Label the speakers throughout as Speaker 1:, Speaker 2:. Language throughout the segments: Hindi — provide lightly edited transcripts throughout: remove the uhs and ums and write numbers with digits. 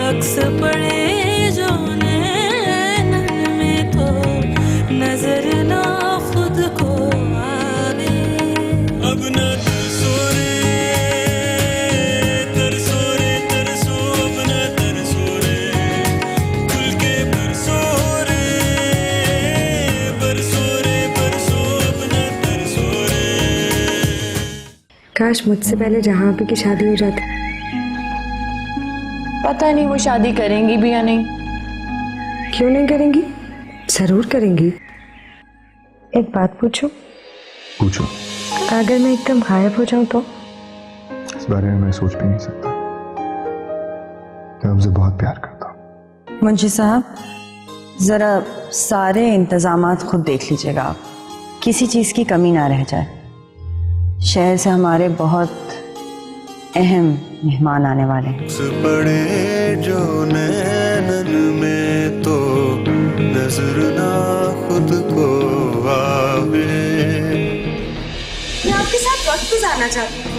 Speaker 1: अक्स पड़े जो नैन में तो नजर ना खुद को आवे। अब न तरसो रे तरसो रे तरसो, अब न तरसो रे खुल के बरसो रे बरसो रे बरसो, अब न तरसो रे।
Speaker 2: काश मुझसे पहले जहाँ आपी की शादी हो जाती।
Speaker 3: पता नहीं वो शादी करेंगी भी या नहीं।
Speaker 2: क्यों नहीं करेंगी? जरूर करेंगी। एक बात पूछूं?
Speaker 4: पूछो।
Speaker 2: अगर मैं एकदम गायब हो जाऊं तो?
Speaker 4: इस बारे में मैं सोच भी नहीं सकता। मैं आपसे बहुत प्यार करता हूँ।
Speaker 5: मुंशी साहब, जरा सारे इंतजामात खुद देख लीजिएगा आप, किसी चीज की कमी ना रह जाए। शहर से हमारे बहुत अहम मेहमान आने वाले हैं।
Speaker 1: पड़े जो नैनन में तो नजर ना खुद को आवे।
Speaker 2: मैं आपके साथ वक्त गुजारना चाहती हूँ।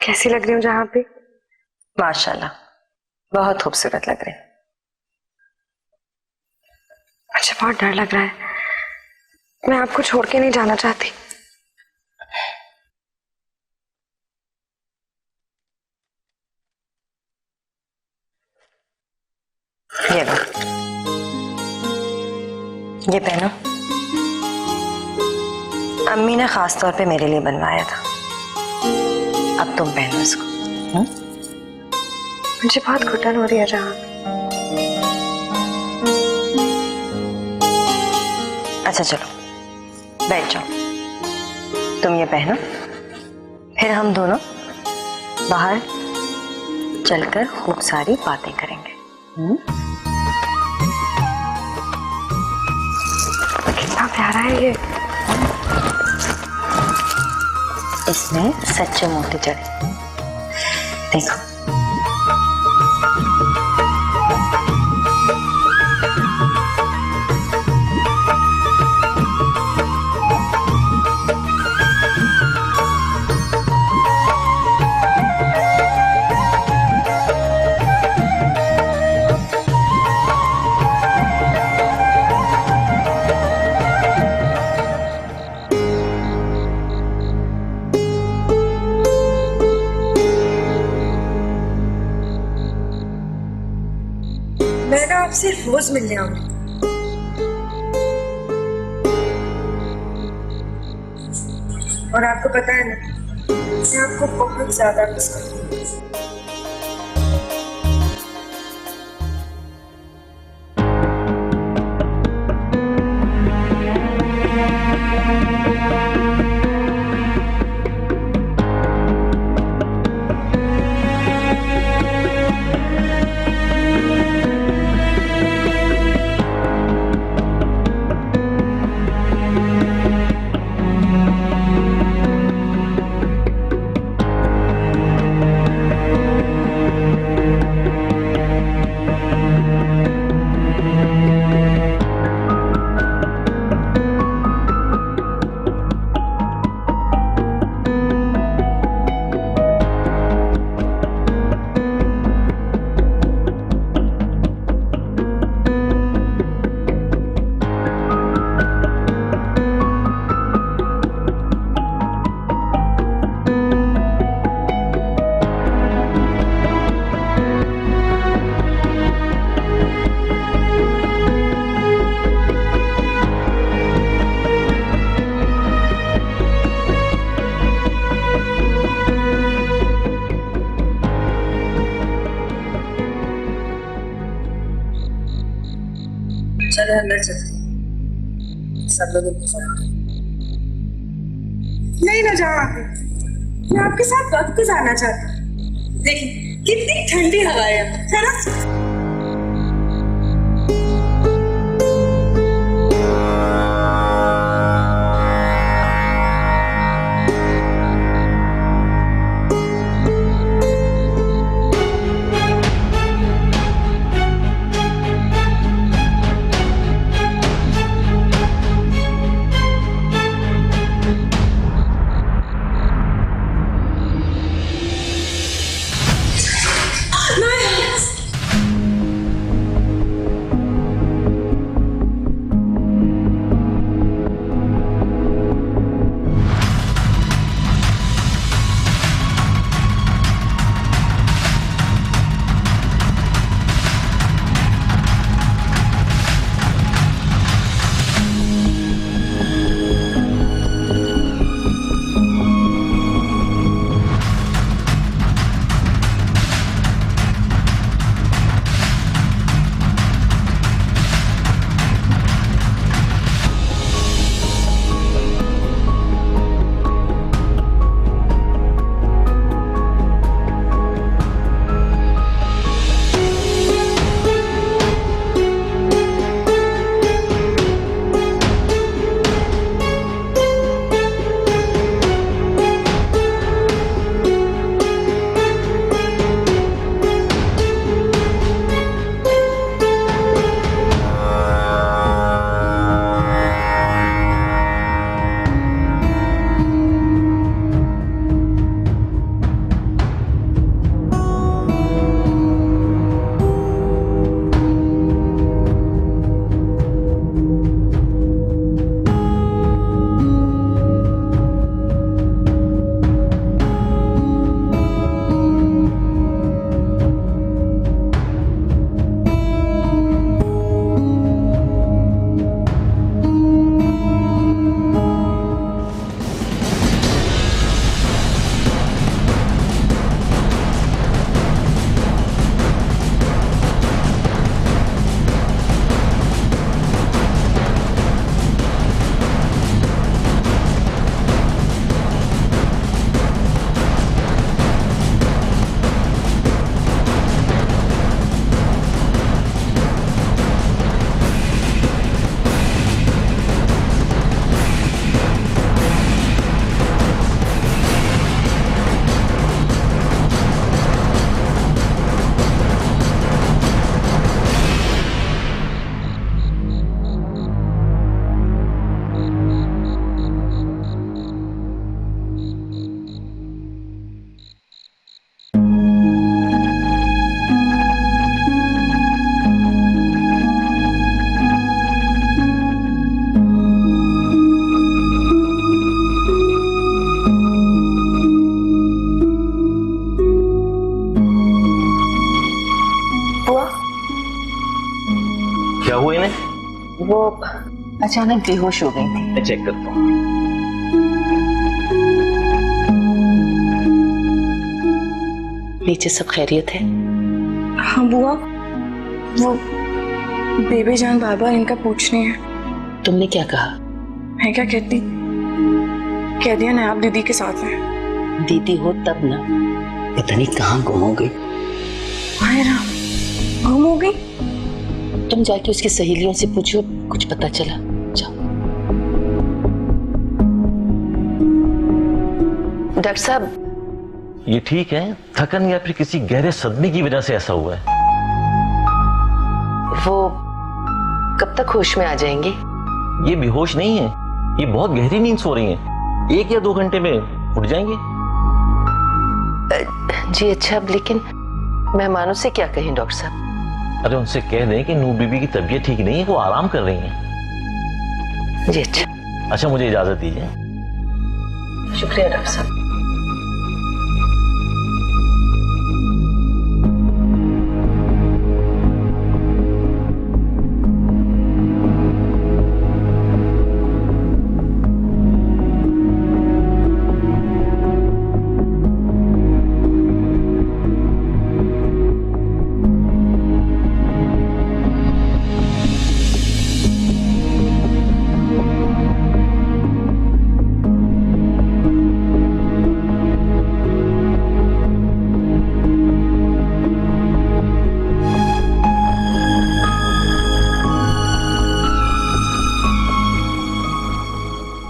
Speaker 2: कैसी लग रही हूँ जहाँ पे?
Speaker 5: माशाल्लाह, बहुत खूबसूरत लग रहे हैं।
Speaker 2: मुझे बहुत डर लग रहा है। मैं आपको छोड़ के नहीं जाना चाहती।
Speaker 5: ये लो, ये पहनो। अम्मी ने खास तौर पे मेरे लिए बनवाया था। अब तुम पहनो इसको।
Speaker 2: मुझे बहुत घुटन हो रही है जहाँ।
Speaker 5: अच्छा चलो बैठ जाओ। तुम ये पहनो, फिर हम दोनों बाहर चलकर खूब सारी बातें करेंगे।
Speaker 2: कितना प्यारा है ये।
Speaker 5: इसमें सच्चे मोती चढ़े, देखो।
Speaker 2: मैं ना आपसे रोज मिलने आऊंगी। और आपको पता है ना, मैं आपको बहुत ज्यादा मिस करती हूँ। चलो अंदर चलते हैं। सब लोग नहीं ना जाओ आप। मैं आपके साथ वक्त गुजारना चाहती हूँ। देखिए कितनी ठंडी हवा है ना।
Speaker 3: अचानक बेहोश हो गई थी।
Speaker 6: मैं चेक करता हूँ।
Speaker 3: नीचे सब खैरियत है?
Speaker 2: हाँ बुआ, वो बेबी जान बार बार इनका पूछनी है।
Speaker 3: तुमने क्या कहा?
Speaker 2: मैं क्या कहती, कह दिया ना आप दीदी के साथ हैं।
Speaker 3: दीदी हो तब ना, पता नहीं कहाँ गुम हो गई।
Speaker 2: हाय राम, गुम हो गई?
Speaker 3: तुम जाके उसकी सहेलियों से पूछो, कुछ पता चला? जाओ। डॉक्टर साहब,
Speaker 6: ये ठीक है, थकन या फिर किसी गहरे सदमे की वजह से ऐसा हुआ है।
Speaker 3: वो कब तक होश में आ जाएंगे?
Speaker 6: ये बेहोश नहीं है, ये बहुत गहरी नींद सो रही हैं। 1 या 2 घंटे में उठ जाएंगे।
Speaker 3: जी अच्छा, लेकिन मेहमानों से क्या कहें डॉक्टर साहब?
Speaker 6: अरे उनसे कह दें कि नूर बीबी की तबीयत ठीक नहीं है, वो आराम कर रही हैं।
Speaker 3: जी अच्छा।
Speaker 6: अच्छा, मुझे इजाजत दीजिए।
Speaker 3: शुक्रिया डॉक्टर साहब।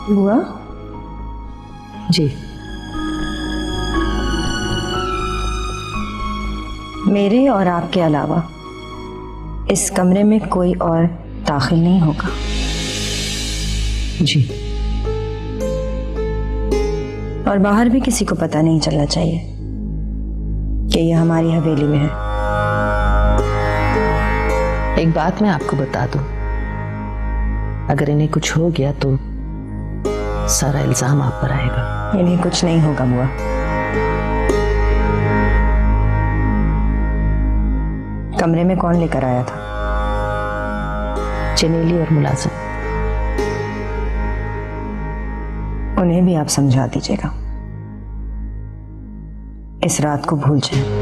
Speaker 5: बुआ
Speaker 3: जी।
Speaker 5: मेरे और आपके अलावा इस कमरे में कोई और दाखिल नहीं होगा।
Speaker 3: जी।
Speaker 5: और बाहर भी किसी को पता नहीं चलना चाहिए कि ये हमारी हवेली में है।
Speaker 3: एक बात मैं आपको बता दूं, अगर इन्हें कुछ हो गया तो सारा इल्जाम आप पर आएगा।
Speaker 5: इन्हें कुछ नहीं होगा बुआ। कमरे में कौन लेकर आया था?
Speaker 3: चमेली और मुलाजिम।
Speaker 5: उन्हें भी आप समझा दीजिएगा, इस रात को भूल जाए।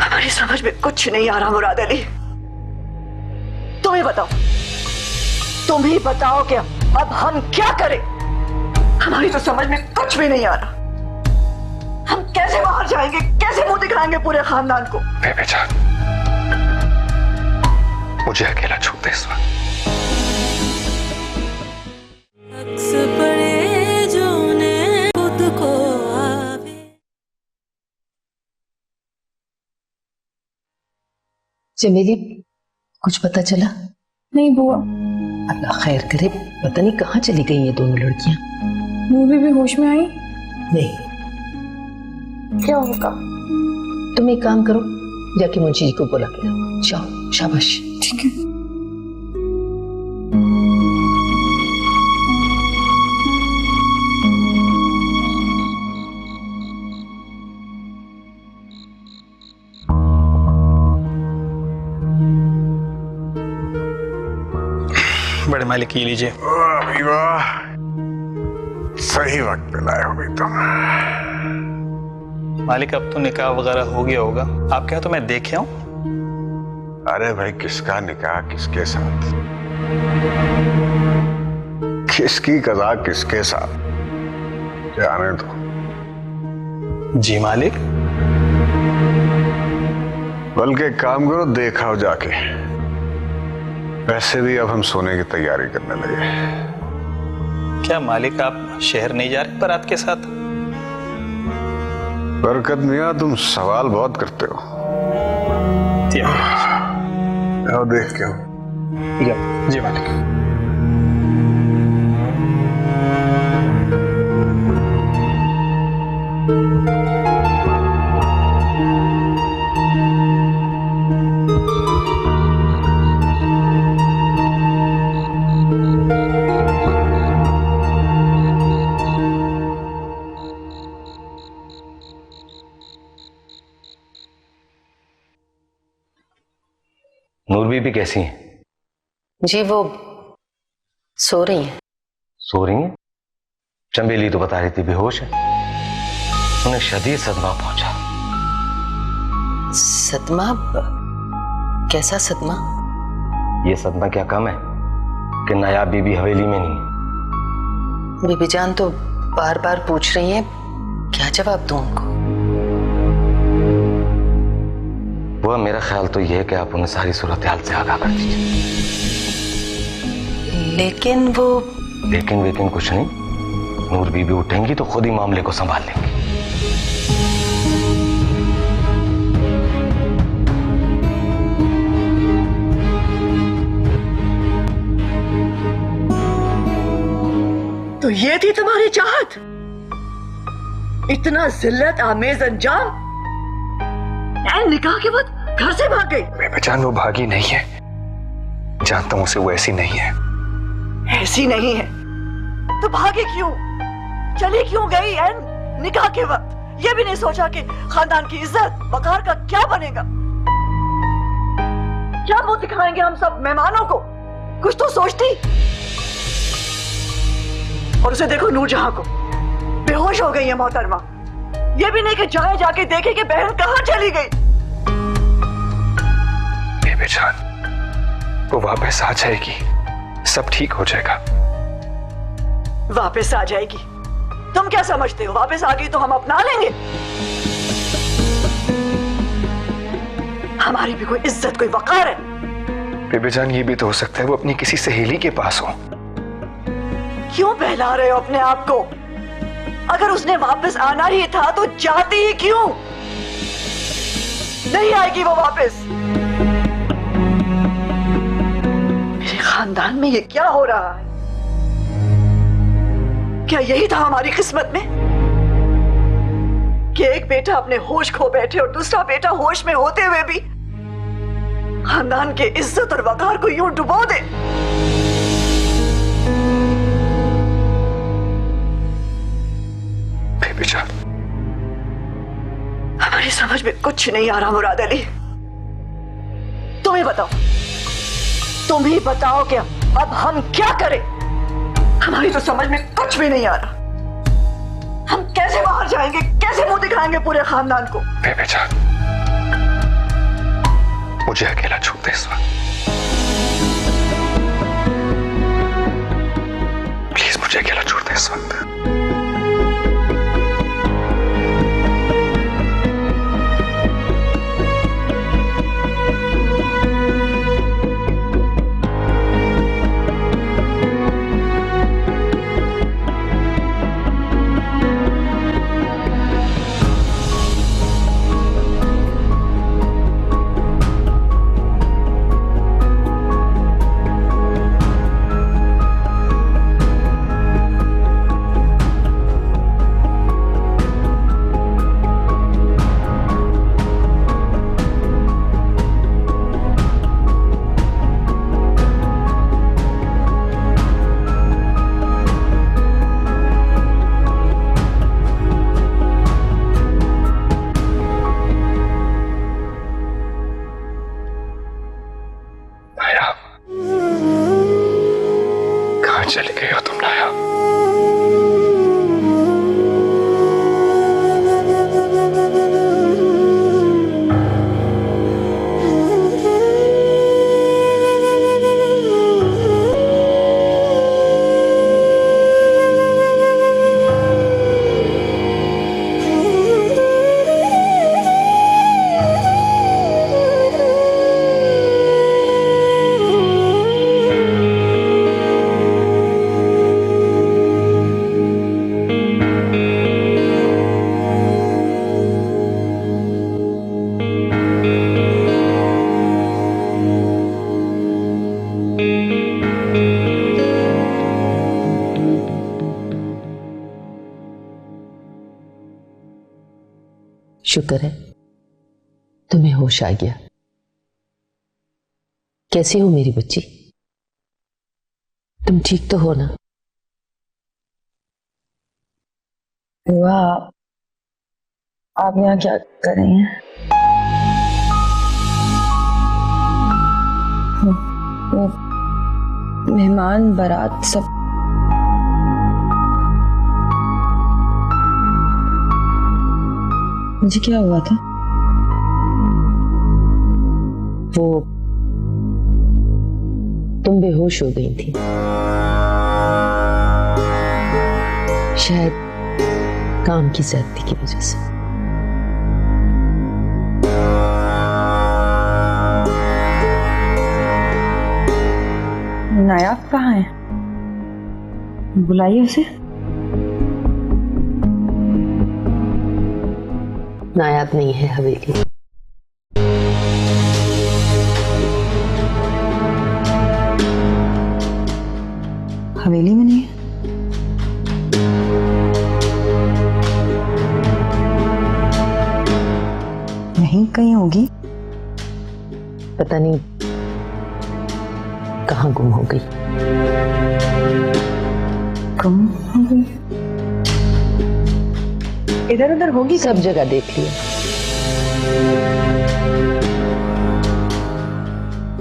Speaker 7: हमारी समझ में कुछ नहीं आ रहा मुराद अली। तुम ही बताओ, तुम ही बताओ कि अब हम क्या करें। हमारी तो समझ में कुछ भी नहीं आ रहा। हम कैसे बाहर जाएंगे, कैसे मुंह दिखाएंगे पूरे खानदान को।
Speaker 4: बेबी जान, मुझे अकेला छोड़ दे इस वक्त।
Speaker 3: चमेली, कुछ पता चला?
Speaker 2: नहीं बुआ,
Speaker 3: अल्लाह खैर करे, पता नहीं कहाँ चली गई ये दोनों लड़कियां।
Speaker 2: मूवी भी होश में आई?
Speaker 3: नहीं।
Speaker 2: क्या होगा?
Speaker 3: तुम एक काम करो, जाके मुंशी जी को बुला के लाओ। जाओ, शाबाश।
Speaker 2: ठीक है।
Speaker 8: बड़े मालिक ये लीजिए।
Speaker 4: वाह, सही वक्त पे लाए हो भाई तुम।
Speaker 8: मालिक अब तो निकाह वगैरह हो गया होगा, आप क्या तो मैं देखे आऊं?
Speaker 4: अरे भाई, किसका निकाह किसके साथ, किसकी कज़ा किसके साथ, जाने दो।
Speaker 8: जी मालिक।
Speaker 4: बल्कि एक काम करो, देखा हो जाके। वैसे भी अब हम सोने की तैयारी करने लगे।
Speaker 8: क्या मालिक आप शहर नहीं जा रहे बारात के साथ?
Speaker 4: बरकत मियां, तुम सवाल बहुत करते हो। आओ देख के हो।
Speaker 8: जी मालिक।
Speaker 9: बेबी कैसी हैं?
Speaker 3: जी वो सो रही है।
Speaker 9: सो रही हैं? चंबेली तो बता रही थी बेहोश है। उन्हें शदीद सदमा पहुंचा।
Speaker 3: सदमा? कैसा सदमा?
Speaker 9: ये सदमा क्या कम है कि नायाब बीबी हवेली में नहीं है।
Speaker 3: बीबी जान तो बार बार पूछ रही है, क्या जवाब दूं उनको?
Speaker 9: वो मेरा ख्याल तो यह है कि आप उन्हें सारी सूरत हाल से आगाह कर दीजिए।
Speaker 3: लेकिन वो
Speaker 9: लेकिन कुछ नहीं, नूर बीबी उठेंगी तो खुद ही मामले को संभाल लेंगी।
Speaker 7: तो ये थी तुम्हारी चाहत? इतना जिल्लत आमेज अंजाम? निकाह के बाद घर से भाग गई?
Speaker 10: मैं पहचान वो भागी नहीं है, जानता हूं उसे, वो ऐसी नहीं है।
Speaker 7: ऐसी नहीं है तो भागी क्यों? चली क्यों गई? एंड निकाह के वक्त ये भी नहीं सोचा कि खानदान की इज्जत वकार का क्या बनेगा? क्या मुंह दिखाएंगे हम सब मेहमानों को? कुछ तो सोचती। और उसे देखो नूरजहां को, बेहोश हो गई है मोहतरमा। ये भी नहीं कि जाके देखे कि बहन कहां चली गई।
Speaker 10: बेबीजान, वो वापस आ जाएगी, सब ठीक हो जाएगा।
Speaker 7: वापस आ जाएगी? तुम क्या समझते हो वापस आ गई तो हम अपना लेंगे? हमारी भी कोई इज्जत, कोई वकार है।
Speaker 10: बेबीजान, ये भी तो हो सकता है वो अपनी किसी सहेली के पास हो।
Speaker 7: क्यों बहला रहे हो अपने आप को? अगर उसने वापस आना ही था तो जाती ही क्यों? नहीं आएगी वो वापस। मेरे खानदान में ये क्या हो रहा है? क्या यही था हमारी किस्मत में कि एक बेटा अपने होश खो बैठे और दूसरा बेटा होश में होते हुए भी खानदान के इज्जत और वकार को यूं डुबो दे?
Speaker 10: बेबीजान,
Speaker 7: हमारी समझ में कुछ नहीं आ रहा मुराद अली। तुम ही बताओ कि अब हम क्या करें? हमारी तो समझ में कुछ भी नहीं आ रहा। हम कैसे बाहर जाएंगे, कैसे मुंह दिखाएंगे पूरे खानदान को?
Speaker 10: बेबीजान, मुझे अकेला छोड़ दे इस वक्त, प्लीज मुझे अकेला छोड़ दे इस वक्त। चली गई हो तुम नायाब?
Speaker 3: शुक्र है तुम्हें होश आ गया। कैसी हो मेरी बच्ची? तुम ठीक तो हो ना?
Speaker 5: बुआ, आप यहाँ क्या कर रही हैं? वो मेहमान बारात सब मुझे क्या हुआ था?
Speaker 3: वो तुम बेहोश हो गई थी, शायद काम की ज्यादती की वजह से।
Speaker 5: नायाब कहाँ है? बुलाइए उसे।
Speaker 3: नायाब नहीं है हवेली।
Speaker 5: हवेली में नहीं है? नहीं कहीं होगी।
Speaker 3: पता नहीं कहाँ गुम हो गई।
Speaker 5: गुम हो गई? इधर उधर होगी।
Speaker 3: सब जगह देख लिया,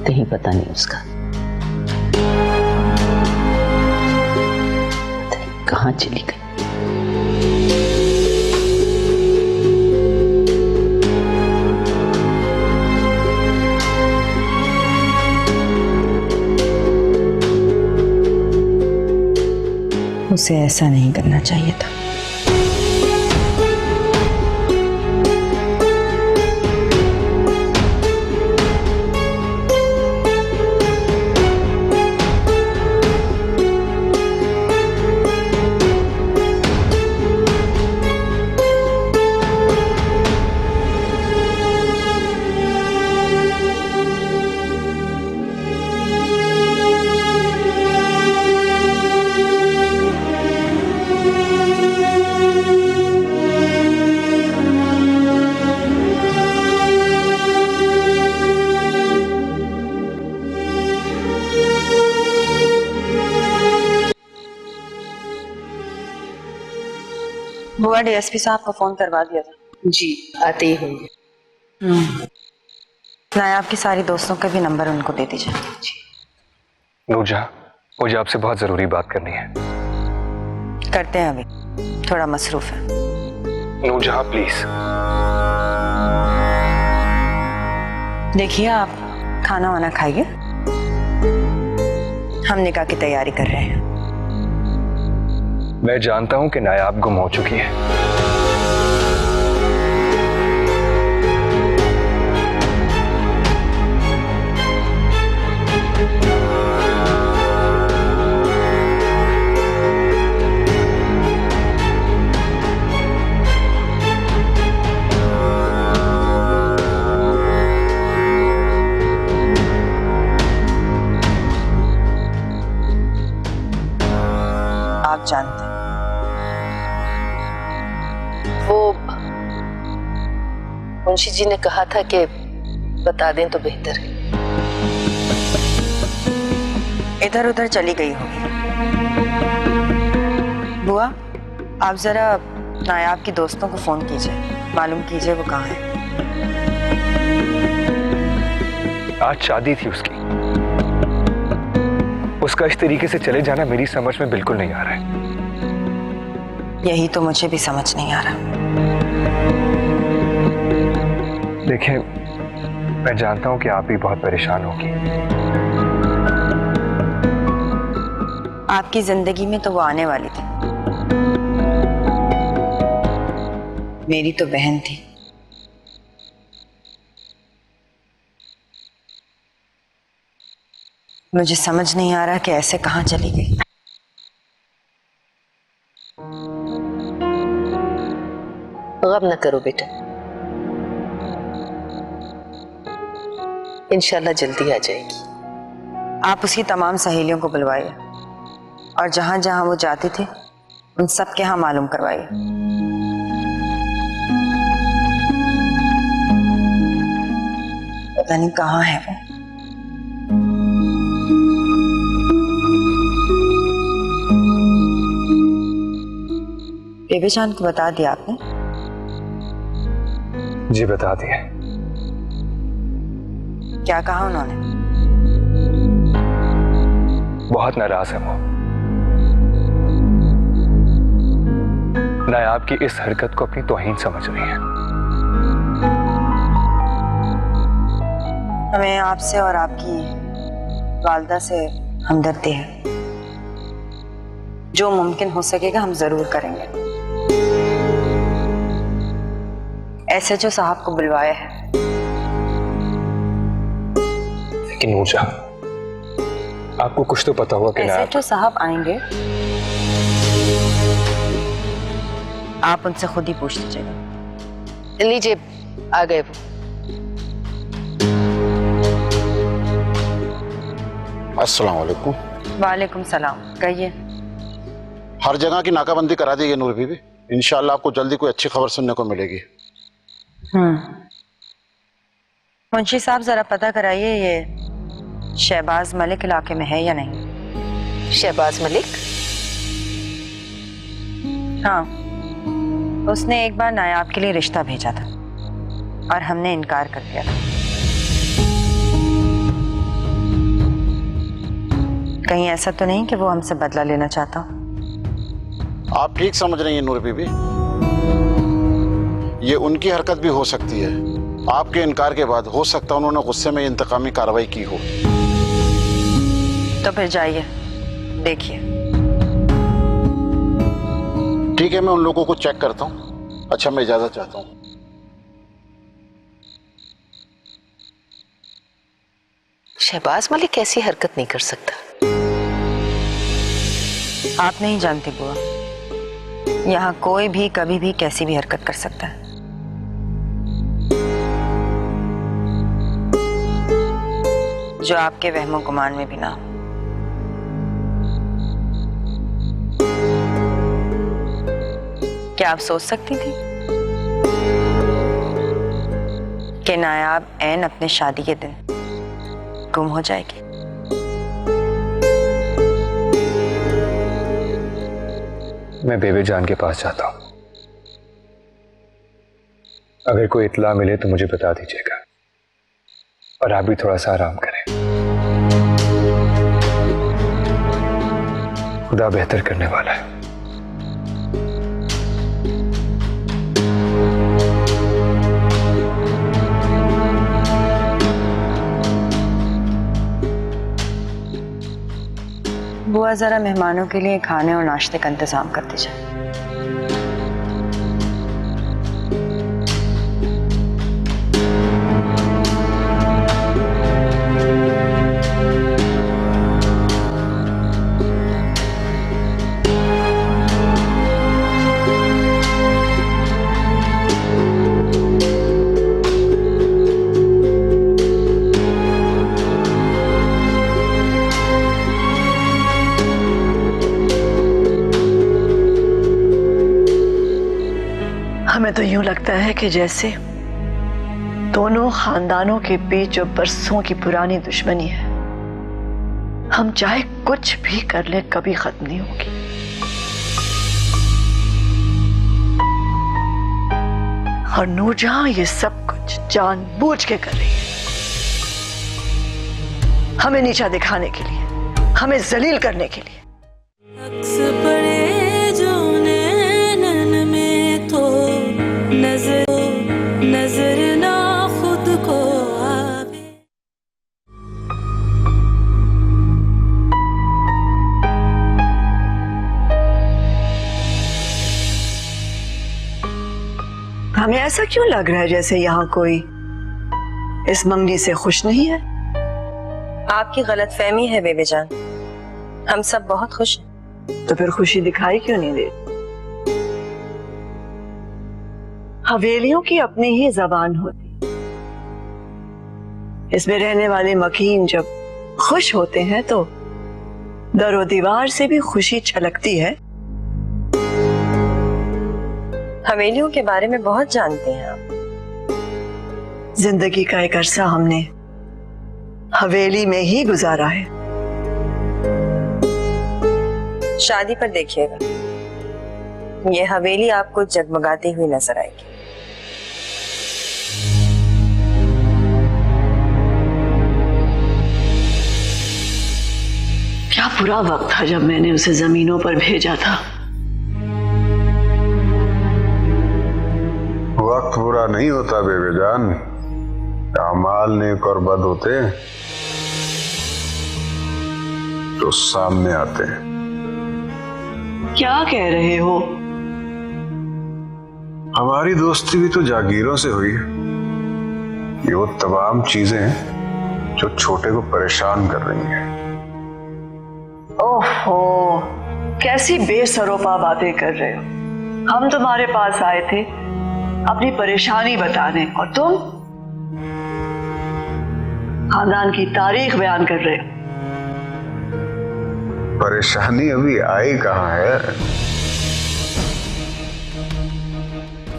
Speaker 3: कहीं पता नहीं उसका। पता नहीं कहाँ चली गई।
Speaker 5: उसे ऐसा नहीं करना चाहिए था। बुआ डीएसपी साहब को फोन करवा दिया था।
Speaker 3: जी आते ही होंगे।
Speaker 5: नायाब की सारी दोस्तों के भी नंबर उनको दे दीजिए।
Speaker 10: नूरजहां, मुझे आपसे बहुत जरूरी बात करनी है।
Speaker 5: करते हैं, अभी थोड़ा मसरूफ है।
Speaker 10: नूरजहां प्लीज।
Speaker 5: देखिए, आप खाना वाना खाइए, हम निकाह की तैयारी कर रहे हैं।
Speaker 10: मैं जानता हूं कि नायाब गुम हो चुकी है,
Speaker 5: आप जानते हैं।
Speaker 3: वो मुंशी जी ने कहा था कि बता दें तो बेहतर है।
Speaker 5: इधर उधर चली गई होगी। बुआ, आप जरा नायाब की दोस्तों को फोन कीजिए, मालूम कीजिए वो कहाँ है।
Speaker 10: आज शादी थी उसकी, उसका इस तरीके से चले जाना मेरी समझ में बिल्कुल नहीं आ रहा है।
Speaker 5: यही तो मुझे भी समझ नहीं आ रहा।
Speaker 10: देखिए, मैं जानता हूं कि आप भी बहुत परेशान होगी।
Speaker 5: आपकी जिंदगी में तो वो आने वाली थी, मेरी तो बहन थी। मुझे समझ नहीं आ रहा कि ऐसे कहां चली गई।
Speaker 3: गम न करो बेटा, इंशाल्लाह जल्दी आ जाएगी।
Speaker 5: आप उसकी तमाम सहेलियों को बुलवाइए और जहां जहां वो जाती थी उन सब के यहाँ मालूम करवाइए। पता नहीं कहाँ है वो। बेबी जान को बता दिया आपने?
Speaker 10: जी बता दिया।
Speaker 5: क्या कहा उन्होंने?
Speaker 10: बहुत नाराज है वो। नायाब की इस हरकत को अपनी तौहीन समझ रही है।
Speaker 5: हमें आपसे और आपकी वालदा से हमदर्दी है। जो मुमकिन हो सकेगा हम जरूर करेंगे। SHO साहब को बुलवाया है।
Speaker 10: लेकिन नूरजहां, आपको कुछ तो पता होगा कि नायाब
Speaker 5: SHO साहब आएंगे, आप उनसे खुद ही पूछ लीजिएगा।
Speaker 3: लीजिए, आ गए वो।
Speaker 11: अस्सलाम वालेकुम।
Speaker 5: वालेकुम सलाम। कहिए।
Speaker 11: हर जगह की नाकाबंदी करा दी गई नूर बीबी। इंशाल्लाह आपको जल्दी कोई अच्छी खबर सुनने को मिलेगी।
Speaker 5: मुंशी साहब जरा पता कराइए ये शहबाज मलिक इलाके में है या नहीं।
Speaker 3: शहबाज मलिक?
Speaker 5: हाँ, उसने एक बार नायाब के लिए रिश्ता भेजा था और हमने इनकार कर दिया था। कहीं ऐसा तो नहीं कि वो हमसे बदला लेना चाहता हो?
Speaker 11: आप ठीक समझ रही हैं नूर बीबी, ये उनकी हरकत भी हो सकती है। आपके इनकार के बाद हो सकता है उन्होंने गुस्से में इंतकामी कार्रवाई की हो।
Speaker 5: तो फिर जाइए, देखिए।
Speaker 11: ठीक है, मैं उन लोगों को चेक करता हूँ। अच्छा, मैं इजाजत चाहता हूँ।
Speaker 3: शहबाज मलिक ऐसी हरकत नहीं कर सकता।
Speaker 5: आप नहीं जानते बुआ, यहाँ कोई भी कभी भी कैसी भी हरकत कर सकता है। जो आपके वहमो गुमान में भी ना हो। क्या आप सोच सकती थी कि नायाब ऐन अपने शादी के दिन गुम हो जाएगी?
Speaker 10: मैं बेबे जान के पास जाता हूं। अगर कोई इत्तला मिले तो मुझे बता दीजिएगा, और आप भी थोड़ा सा आराम करें। खुदा बेहतर करने वाला है।
Speaker 5: बुआ जरा मेहमानों के लिए खाने और नाश्ते का इंतजाम कर दीजिए।
Speaker 7: हमें तो यूं लगता है कि जैसे दोनों खानदानों के बीच जो बरसों की पुरानी दुश्मनी है, हम चाहे कुछ भी कर लें कभी खत्म नहीं होगी। और नूरजहां ये सब कुछ जानबूझ के कर रही है, हमें नीचा दिखाने के लिए, हमें जलील करने के लिए।
Speaker 1: अक्स पड़े जो नैनन में तो नजर ना खुद को आवे।
Speaker 7: हमें ऐसा क्यों लग रहा है जैसे यहाँ कोई इस मंगनी से खुश नहीं है?
Speaker 5: आपकी गलतफहमी है बेबे जान, हम सब बहुत खुश हैं।
Speaker 7: तो फिर खुशी दिखाई क्यों नहीं दे? हवेलियों की अपनी ही जबान होती, इसमें रहने वाले मकीन जब खुश होते हैं तो दरो दीवार से भी खुशी छलकती है।
Speaker 5: हवेलियों के बारे में बहुत जानते हैं आप।
Speaker 7: जिंदगी का एक अरसा हमने हवेली में ही गुजारा है।
Speaker 5: शादी पर देखिएगा, ये हवेली आपको जगमगाती हुई नजर आएगी।
Speaker 7: क्या बुरा वक्त था जब मैंने उसे जमीनों पर भेजा था।
Speaker 4: वक्त बुरा नहीं होता बेबे जान, अमाल नेक और बद होते हैं तो सामने आते हैं।
Speaker 7: क्या कह रहे हो?
Speaker 4: हमारी दोस्ती भी तो जागीरों से हुई है। ये वो तमाम चीजें हैं जो छोटे को परेशान कर रही हैं।
Speaker 7: ओहो, कैसी बेसरोपा बातें कर रहे हो। हम तुम्हारे पास आए थे अपनी परेशानी बताने और तुम खानदान की तारीख बयान कर रहे हो।
Speaker 4: परेशानी अभी आई कहाँ है?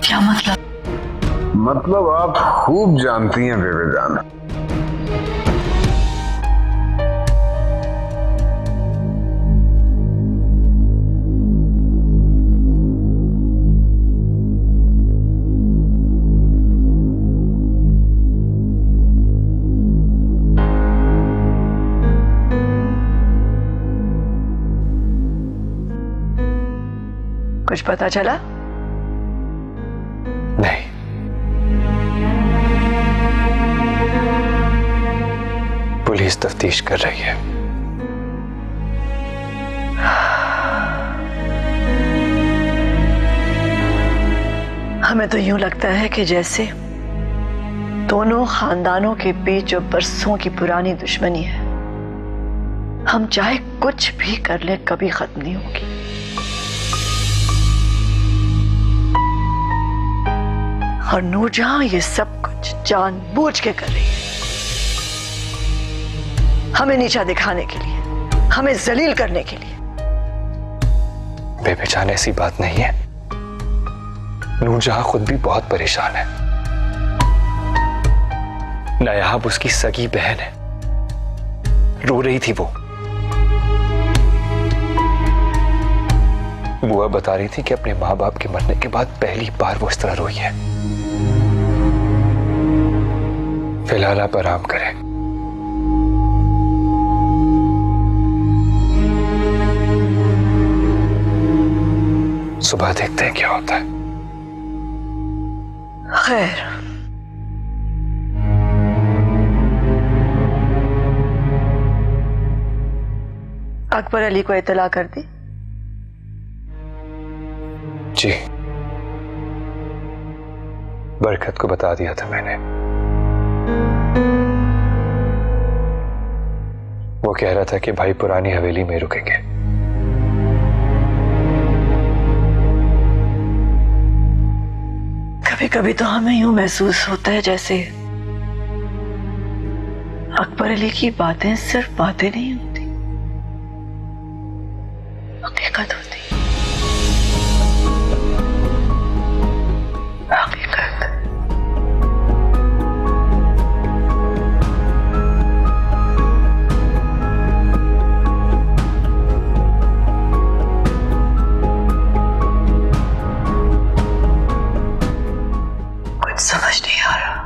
Speaker 7: क्या मतलब?
Speaker 4: मतलब आप खूब जानती हैं बेबे जान।
Speaker 7: कुछ पता चला?
Speaker 10: नहीं, पुलिस तफ्तीश कर रही है।
Speaker 7: हमें तो यूं लगता है कि जैसे दोनों खानदानों के बीच जो बरसों की पुरानी दुश्मनी है, हम चाहे कुछ भी कर लें कभी खत्म नहीं होगी। और नूरजहां ये सब कुछ जानबूझ के कर रही है, हमें नीचा दिखाने के लिए, हमें जलील करने के लिए।
Speaker 10: बेबे जान, ऐसी बात नहीं है। नूरजहां खुद भी बहुत परेशान है। नायाब उसकी सगी बहन है, रो रही थी वो। बुआ बता रही थी कि अपने माँ बाप के मरने के बाद पहली बार वो इस तरह रोई है। फिलहाल आप आराम करें। सुबह देखते हैं क्या होता है।
Speaker 7: खैर, अकबर अली को इत्तला कर दी?
Speaker 10: जी, बरकत को बता दिया था मैंने। वो कह रहा था कि भाई पुरानी हवेली में रुकेंगे।
Speaker 7: कभी कभी तो हमें यूं महसूस होता है जैसे अकबर अली की बातें सिर्फ बातें नहीं होती, हकीकत होती। हकीकत। कुछ समझ नहीं आ रहा।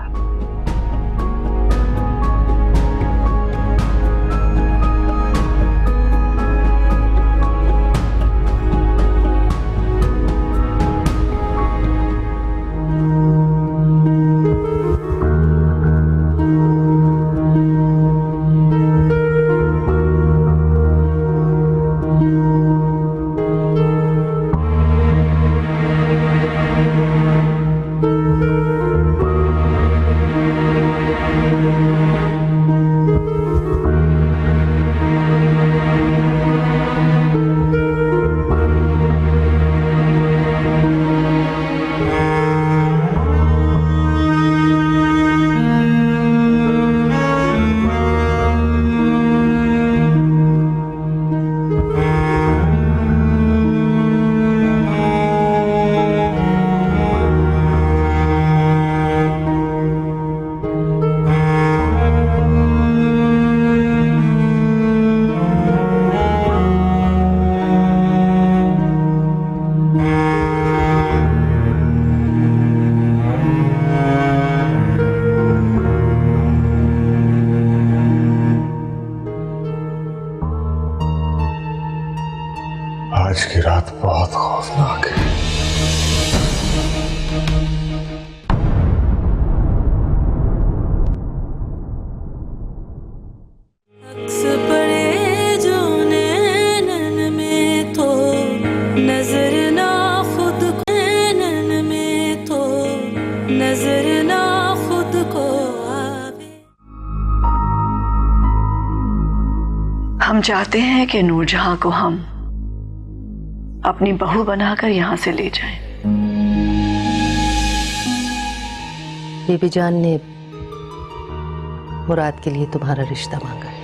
Speaker 10: dog.
Speaker 1: अक्स पड़े जो नैनन में तो नजर ना खुद को, नैनन में तो नजर ना खुद को आवे।
Speaker 7: हम चाहते हैं कि नूरजहां को हम अपनी बहू बनाकर यहां से ले जाएं।
Speaker 3: बीबी जान ने मुराद के लिए तुम्हारा रिश्ता मांगा है।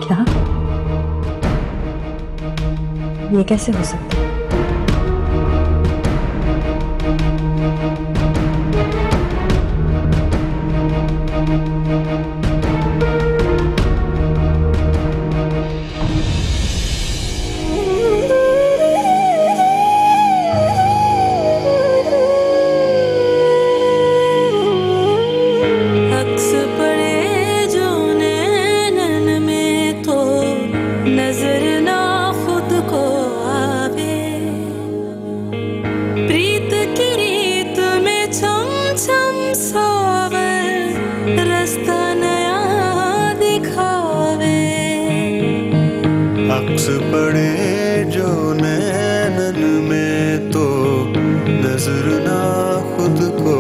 Speaker 5: क्या? ये कैसे हो सकता है?
Speaker 1: अक्स पड़े जो नैनन में तो नजर ना खुद को आवे। प्रीत की रीत में छम छम सावर रास्ता नया दिखावे।
Speaker 12: अक्स पड़े जो नैनन में तो नजर ना खुद को